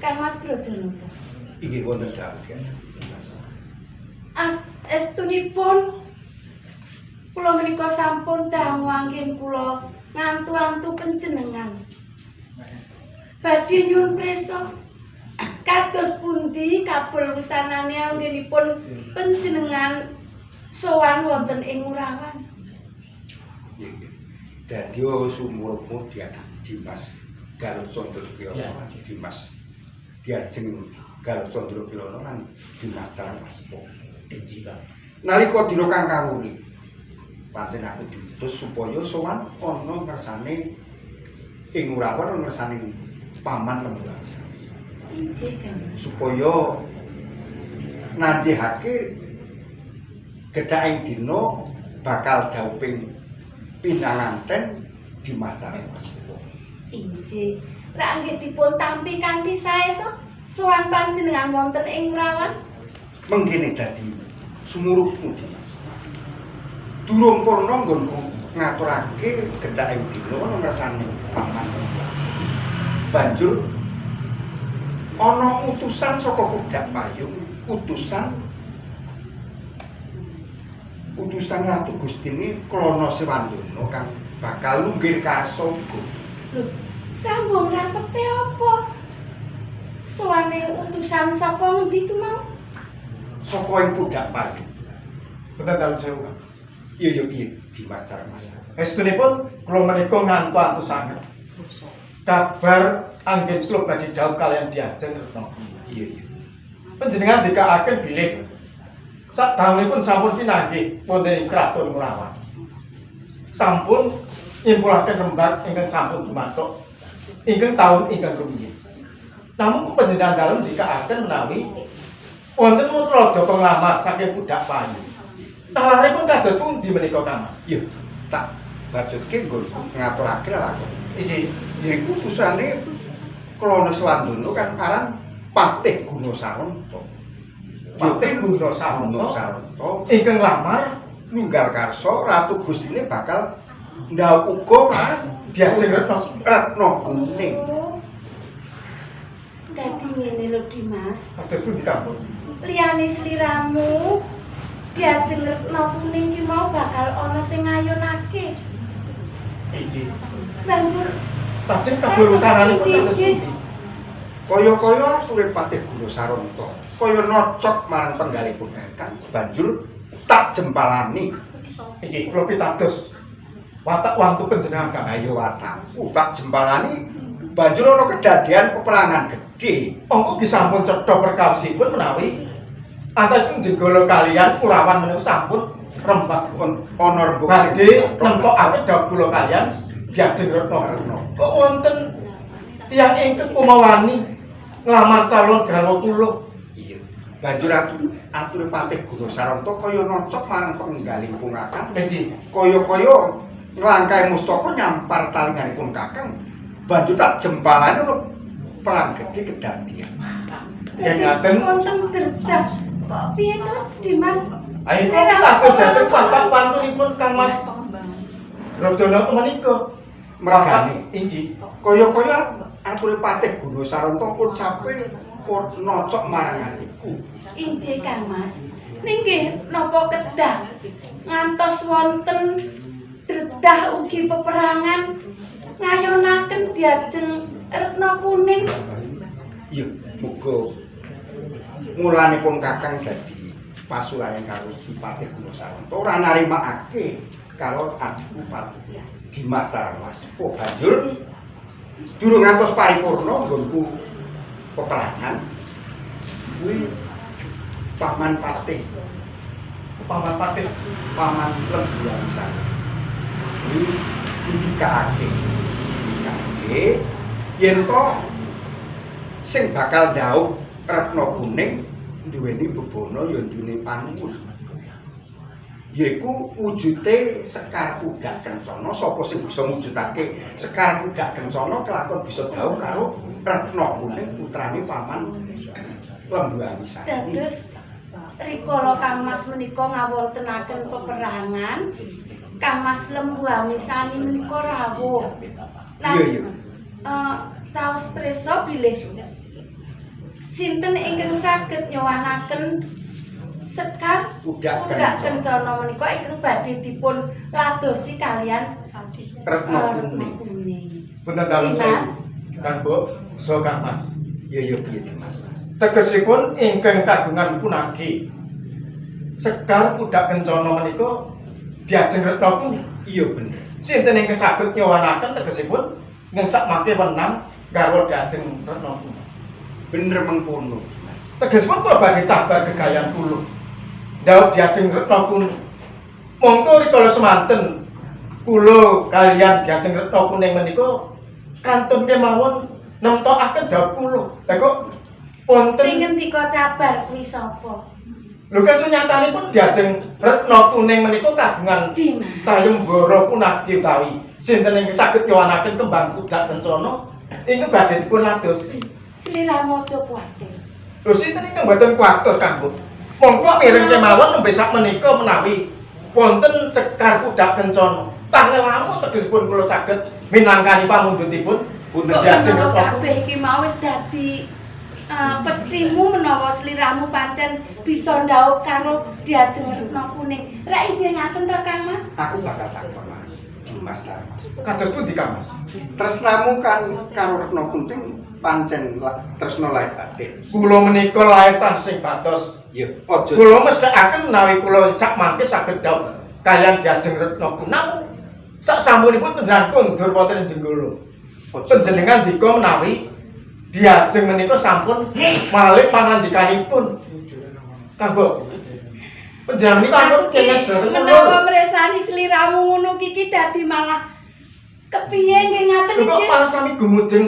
Kang Mas Brojonata. Inggih wonten dawuh. Estunipun kula menika sampun dangu anggen kula ngantu-antu panjenengan. Badhe nyuwun prisa kados pundi kapulwusanane anggenipun panjenengan sowan wonten ing Urawan. Nggih. Dadi sumurmu Dimas Galuh Candra Kirana Dimas diajeng Galuh Candra Kirana lan Dimas Carmaspo. Nalika dina kang kawuli pancen aku diutus supaya sowan ana ngersane ing Urawan ngersane paman Lembulan. Inggih, Kang. Supaya nanjihake gedhaing dina bakal dauping pinanganten Dimas Carmaspo. Inggih. Rak nggih dipun tampi kanthi sae to sowan panjenengan wonten ing Urawan. Mengkene dadi sumurupmu Dimas. Durung purna nggonku ngaturake gedhaing dina ana ngersane paman. Banjur ana utusan saka Kudak Payung, utusan Ratu Gustini Klana Sewandana kang bakal lunggir karsa uga. Lho, sambung rapete apa? Sowane utusan saka ngendi ku mau? Saka ing Kudak Payung. Boten dalem sewu, Kang. Iya piye Dimas Carmas. Estunipun kula menika ngantu sanget. Kabar anggen kula badhe dawuh kaliyan Diajeng Retna. Iya. Panjenengan dikakaken bilih sadampunipun sampun pinanggih wonten ing kraton Urawan. Sampun nyimpulaken rembag ingkang sampun dumatok ingkang taun ingkang rumiyin. Namun panjenengan dalem dikakaken menawi wonten putra Joko nglamar saking Kudak Payung. Talaripun kados pundi menika, Kang? Iya, tak bajutke nggonku ngaturake lakon. Isi Yaiku utusane Klana Sewandana kan aran Patih Gunasaronta. Patih Gunasaronta ingkang nglamar nunggal karsa Ratu Gustine bakal ndhawuh uga marang Diajeng Retna Kuning. Dadi ngene lho Dimas. kados pundi, Kang? Liyane sliramu Diajeng Retna Kuning ki mau bakal ana sing ngayunake. Iki Banjur lajeng kabulusananipun kados pundi? Kaya-kaya ature Patih Gunasaronta kaya nocok marang penggalipun Kakang banjur tak jempalani. Iki kula pitados watak wantu panjenengan, Kang. Ayo watakku tak jempalani banjur ana kedadian peperangan gedhe. Angka disampun cetha perkawasipun menawi antosipun jenggala kaliyan Urawan menika sampun rembag Ana rembug badhe nentokake dawuh kula kaliyan Diajeng Retna. Kok wonten tiyang ingkang kumawani nglamar calon garwa kula. Iya. Banjur ature Patih Gunasaronta kaya nocok marang penggalipun Kakang. Nggih. Kaya-kaya nglangkahi mustaka nyampar talinganipun Kakang. Banjur tak jempalane ana perang gedhe kedadian. Yen ngaten wonten derdak. Kok piye to Dimas? ayo takut dados watak-watunipun Kang Mas Brojonata menika. Mergane Inji kaya-kaya ature Patih Gunasaronta ucape nocok marang atiku. Inggih Kang Mas. Nggih napa kedah ngantos wonten dredah ugi peperangan ngayunaken Diajeng Retna Kuning. Iya, muga mulanipun Kakang dadi pasulayan karo Patih Gunasaronta ora narimakake karo atiku Patih Dimas Carmaspo. Banjur durung ngantos paripurna nggonku peperangan kuwi Paman Patih, Paman Patih. Paman Lembuan Sari. Ini indikake yen to sing bakal ndhaup Retna Kuning duweni bebono ya duweni pangun. Yaiku wujude Sekar Budak Kencana. Sapa sing bisa mujudake Sekar Budak Kencana kelakon bisa dhaup karo Retna Kuning putrane Paman Lembuan Sari. Dados rikala Kangmas menika ngawontenaken peperangan, Kangmas Lembuan Sari menika rawuh. Iya. Caos presa bilih sinten ingkang saged nyowanaken Sekar Budak Kencana menika ingkang badhe dipun ladosi kalian Retna Kuning. Punten dalem Mas. Kang Bu, so Kang Mas. Ya piye Mas? Tegesipun ingkang kagungan punagi. Sekar Budak Kencana menika diajeng Retna Kuning. Iya bener. Sinten ingkang saged nyowanaken tegesipun ingkang sakmangke wenang garwa diajeng Retna Kuning. Bener mengkono. Tegesipun kula badhe cabar gegayan kula. Ndhaup diajeng Retna Kuning. Monggo rikala semanten kula kalian diajeng Retna Kuning menika kantun kemawon nemtokaken dhaup kula. Lah kok wonten Sing ngendika cabar kuwi sapa? lho kasunyatanipun diajeng Retna Kuning menika kagungan Dimas. sayembara punagi utawi sinten ingkang saged nyowanaken kembang Budak Kencana ingkang badhe dipun ladosi. Sliramu aja kuwatir. Lho sinten ingkang mboten kuwatos Kang Bu. Monggo mireng kemawon nembe sak menika menawi wonten Sekar Budak Kencana. Tangelamu tegesipun kula saged minangkani pamundhutipun punten diajeng Retna Kuning. Kabeh iki mau wis dadi pestimu menawa sliramu pancen bisa ndhaup karo diajeng Retna Kuning. Ra ijengaken to Kang Mas? Aku bakal takon Mas. Dimas ta Mas. Kados pundi Kang Mas? Tresnamu kan karo Retna Kuning pancen tresna lair batin. Kula menika lair tansih batos. Ya, aja Kula mesthekaken menawi kula sak mangke saged dhaup kaliyan diajeng Retna Kuning. Namung sak sampunipun panjenengan kondur wonten ing Jenggala. Panjenengan dika menawi diajeng menika sampun malih pangandikanipun. Kanggo panjenengan menika ampun kenges menawa mresani sliramu ngono iki dadi malah kepiye nggih ngaten Lho kok iki? malah sami gumujeng.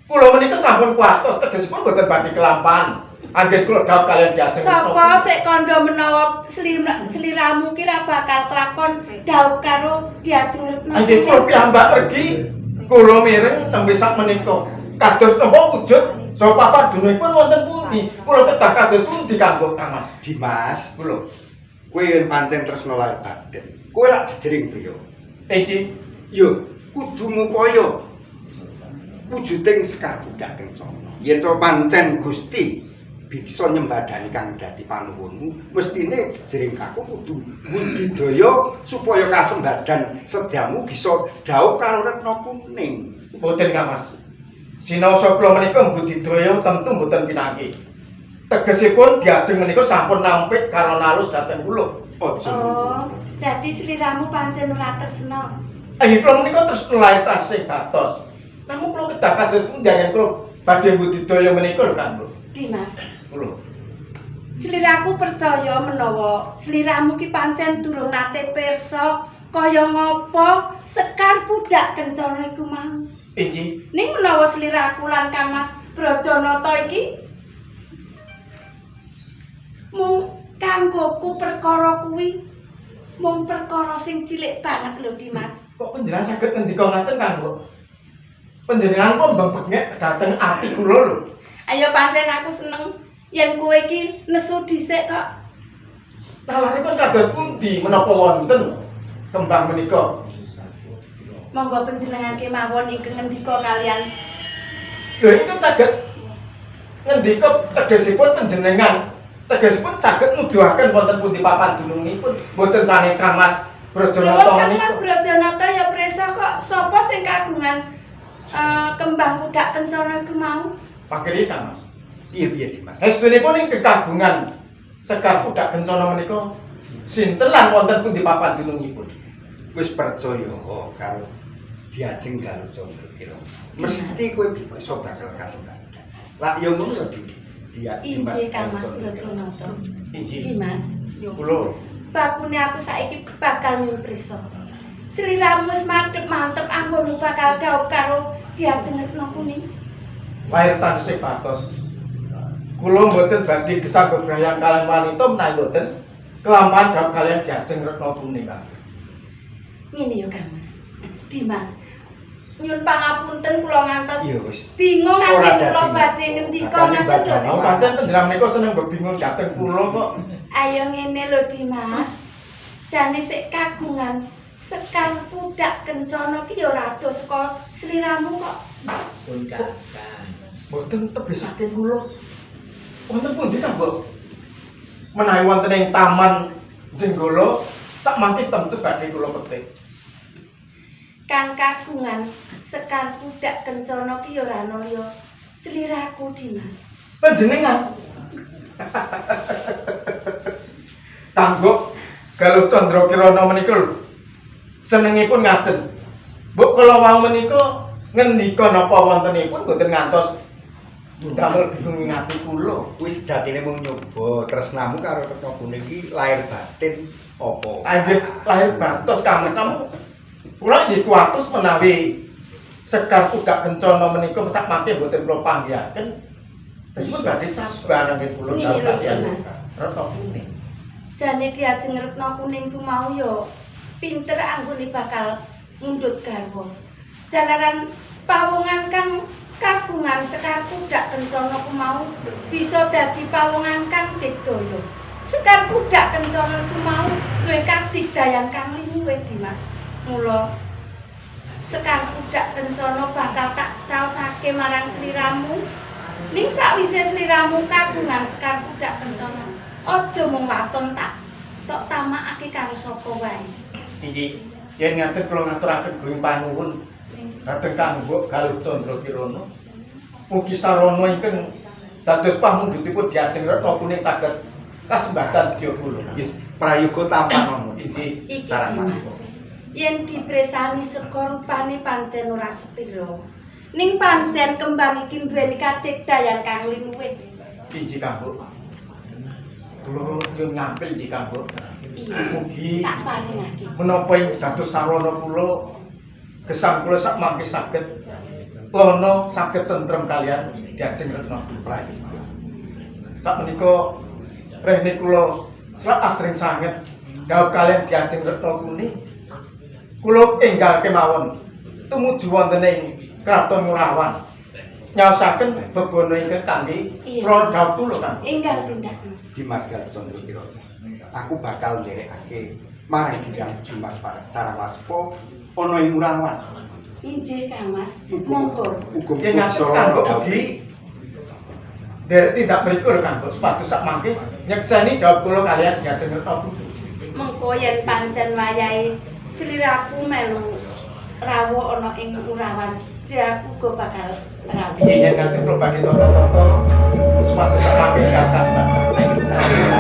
Kula menika sampun kuwatos tegesipun boten badhe kelampahan. Anggen kula dhaup kaliyan diajeng Sapa sik kandha menawa sliramu ki ra bakal kelakon dhaup karo diajeng Retna Anggen kula piyambak pergi. Kula mireng nembe sak menika. Kados napa wujud sapa padunungipun wonten pundi? Kula kedah kados pundi kanggo Kang Mas? Dimas, Kula. kowe yen pancen tresna lair batin. Kowe lak jejering priya. Eci, Yo, kudu ngupaya wujuding Sekar Budak Kencana. Yen to pancen Gusti bisa nyembadani kang dadi panuwunmu, mestine jejering aku kudu budidaya supaya kasembadan sedyamu bisa dhaup karo Retna Kuning. boten Kang Mas. Sinaosa kula menika budidaya tentu boten pinanggih. Tegesipun diajeng menika sampun nampik karo nalus dhateng kula. Aja Oh, dadi sliramu pancen ora tresna. Anggen kula menika terus lair tansih batos. Namung kula kedah kados pundi yen kula badhe budidaya menika lho Kang. Dimas, Kula. sliraku percaya menawa sliramu ki pancen durung nate pirsa kaya ngapa Sekar Budak Kencana iku mau. Eci, Ning menawa sliraku lan Kang Mas Brajanata iki mung kanggoku perkara kuwi mung perkara sing cilik banget lho Dimas. kok panjenengan saged ngendika ngaten Kang? Panjenengan pun mbengek dhateng ati kula lho. Ayo pancen aku seneng yen kowe iki nesu dhisik kok. Nalaripun kados pundi menapa wonten kembang menika? Monggo panjenengan kemawon ingkang ngendika kalian. Lho ingkang saged ngendika tegesipun panjenengan, tegesipun saged nuduhaken wonten pundi papan dunungipun boten sane Kang Mas Brajanata Kang Mas menika. Brajanata ya presa kok sapa sing kagungan kembang Budak Kencana iku mau? Pakiri Kang Mas. piye Dimas? Estunipun ing kekagungan Sekar Budak Kencana menika sinten lan wonten pundi papan dunungipun? Wis percaya karo diajeng Galujandra kira. Mesti kowe bisa bakal kasembadan. Lah ya ngono ya dia Inggih Kang Mas Brojonata. Inji. Dimas, Kula bakune aku saiki bakal nyumprisa. Sliramu wis mantep anggonmu bakal dhaup karo Diajeng Retna Kuning. lahir tanusing patos. Kula mboten badhe gesang bebrayan kalian wanita menawi mboten kelampahan dhaup kalian Diajeng Retna Kuning, Kang. Ngene ya Kang Mas. Dimas, nyun pangapunten kula ngantos Iya wis. bingung Ora anggen kula dadi. badhe ngendika Makanya ngaten lho. badane. Oh, pancen panjenengan menika seneng bebingung dhateng kula kok. Ayo ngene lho Dimas. Jane sik kagungan Sekar Pudak Kencana ki ya ora ado saka sliramu kok. Pun kakang. Mboten tebesake kula. Wonten pundi ta, Mbok? Menawi wonten ing taman Jenggala sak mangke tentu badhe kula petik. Kang kagungan Sekar Pudak Kencana ki ya ora ana liya sliraku Dimas. Panjenengan Tangguk Galuh Candra Kirana menika lho. Senengipun ngaten. Mbok kala wau menika ngendika napa wontenipun mboten ngantos damel bingung ing ati kula. Wis sejatine mung nyoba tresnamu karo Retna Kuning iki lahir batin apa? Anggih lahir batos kamu. Kula nggih kuatus menawi Sekar Pudak Kencana menika sak mangke mboten kula panggihaken. Tersipun badhe sabar nggih kula Nggih, lho, kalian Mas. Retna Kuning. Jane Diajeng Retna Kuning ku mau ya pinter anggone bakal ngundhut garwa. Jalaran pawongan kang kagungan Sekar Pudak Kencana ku mau bisa dadi pawongan kang digdaya. Sekar Pudak Kencana ku mau duwe kadigdayan kang linuwih Dimas. Mula Sekar Pudak Kencana bakal tak caosake marang sliramu. Ning sakwise sliramu kagungan Sekar Pudak Kencana, aja mung waton tok tamakake karo sapa wae. Inggih, yen ngaten kula ngaturaken gunging panuwun dhateng Kang Mbok Galuh Candra Kirana. Mugi sarana ingkang dados pamundhutipun Diajeng Retna Kuning saged kasembadan sedya kula. Wis prayoga tampan ngono. Inggih. Iki Sarang Dimas. Mas. Yen dipresani saka rupane pancen ora sepira. Ning pancen kembang iki duweni kadigdayan kang linuwih. Inggih Kang Mbok. Kula nyuwun ngampil inggih Kang Mbok. Iya. Mugi Tak paringake. menapa ing dados sarana kula gesang kula sak mangke saged ana saged tentrem kalian Diajeng Retna Prayoga. Sakmenika rehne kula sak adring sanget dawuh kalian Diajeng Retna Kuning. Kula enggal kemawon tumuju wonten ing Kraton Ngurawan. Nyaosaken bebana ingkang kangge Iya. prana dawuh kula Kang. Enggal tindak. Dimas Galuh Candra Kirana. Aku bakal nderekake marang Dimas Carawaspa ana ing Urawan. Injih Kang Mas. Monggo. Uga Yen ngaten Kang Mbok ugi derek tindak mriku lho Kang Mbok supados sak mangke nyekseni dawuh kula kalian Diajeng Retna Kuning. Mengko yen pancen wayahe sliraku melu rawuh ana ing Urawan, aku uga bakal rawuh. Yen ngaten kula badhe tata-tata supados sak mangke kakas Mbak.